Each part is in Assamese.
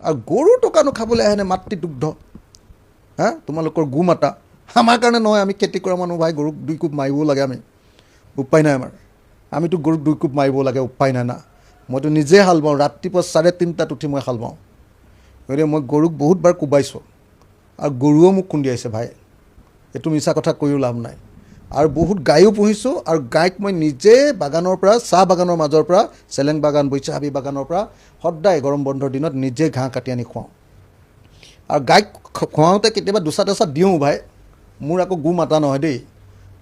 আৰু গৰু টকানো খাবলৈ আহেনে মাতৃ দুগ্ধ হা তোমালোকৰ গো মাতা আমাৰ কাৰণে নহয় আমি খেতি কৰা মানুহ ভাই গৰুক 2 কোব মাৰিবও লাগে আমি উপায় নাই আমাৰ আমিতো গৰুক 2 কোব মাৰিব লাগে উপায় নাই না মইতো নিজে হাল বাওঁ ৰাতিপুৱা 3:30টাত উঠি মই হাল বাওঁ গতিকে মই গৰুক বহুতবাৰ কোবাইছোঁ আৰু গৰুও মোক খুন্দিয়াইছে ভাই এইটো মিছা কথা কৈও লাভ নাই আৰু বহুত গায়ো পুহিছোঁ আৰু গাইক মই নিজে বাগানৰ পৰা চাহ বাগানৰ মাজৰ পৰা চেলেং বাগান বৈশাহাবী বাগানৰ পৰা সদায় গৰম বন্ধৰ দিনত নিজে ঘাঁহ কাটি আনি খুৱাওঁ আৰু গাইক খুৱাওঁতে কেতিয়াবা দুচা তেচা দিওঁ ভাই মোৰ আকৌ গো মাতা নহয় দেই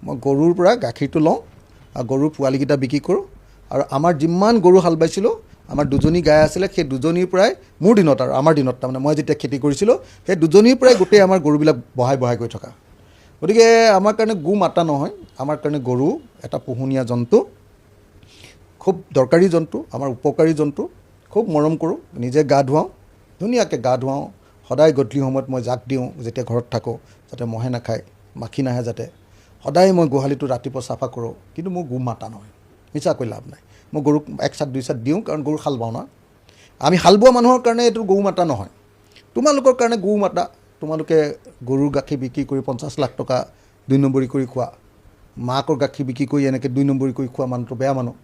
মই গৰুৰ পৰা গাখীৰটো লওঁ আৰু গৰুৰ পোৱালিকেইটা বিক্ৰী কৰোঁ আৰু আমাৰ যিমান গৰু হাল বাইছিলোঁ আমাৰ 2জনী গাই আছিলে সেই 2জনীৰ পৰাই মোৰ দিনত আৰু আমাৰ দিনত তাৰমানে মই যেতিয়া খেতি কৰিছিলোঁ সেই 2জনীৰ পৰাই গোটেই আমাৰ গৰুবিলাক বঢ়াই গৈ থকা গতিকে আমাৰ কাৰণে গো মাতা নহয় আমাৰ কাৰণে গৰু এটা পোহনীয়া জন্তু খুব দৰকাৰী জন্তু আমাৰ উপকাৰী জন্তু খুব মৰম কৰোঁ নিজে গা ধুৱাওঁ ধুনীয়াকৈ গা ধুৱাওঁ সদায় গধূলি সময়ত মই জাক দিওঁ যেতিয়া ঘৰত থাকোঁ যাতে মহে নাখায় মাখি নাহে যাতে সদায় মই গোহালিটো ৰাতিপুৱা চাফা কৰোঁ কিন্তু মোৰ গো মাতা নহয় মিছা কৈ লাভ নাই মই গৰুক 1 চাত 2 চাত দিওঁ কাৰণ গৰু হাল বাওঁ না আমি হাল বোৱা মানুহৰ কাৰণে এইটো গৰু মাতা নহয় তোমালোকৰ কাৰণে গৰু মাতা তোমালোকে গৰুৰ গাখীৰ বিক্ৰী কৰি 50 লাখ টকা 2 নম্বৰী কৰি খোৱা মাকৰ গাখীৰ বিক্ৰী কৰি এনেকৈ 2 নম্বৰী কৰি খোৱা মানুহটো বেয়া মানুহ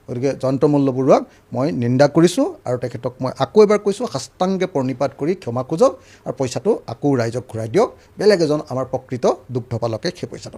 গতিকে জয়ন্ত মল্ল বৰুৱাক মই নিন্দা কৰিছোঁ আৰু তেখেতক মই আকৌ এবাৰ কৈছোঁ সাষ্টাংগে প্ৰণিপাত কৰি ক্ষমা খোজক আৰু পইচাটো আকৌ ৰাইজক ঘূৰাই দিয়ক বেলেগ এজন আমাৰ প্ৰকৃত দুগ্ধপালকে সেই পইচাটো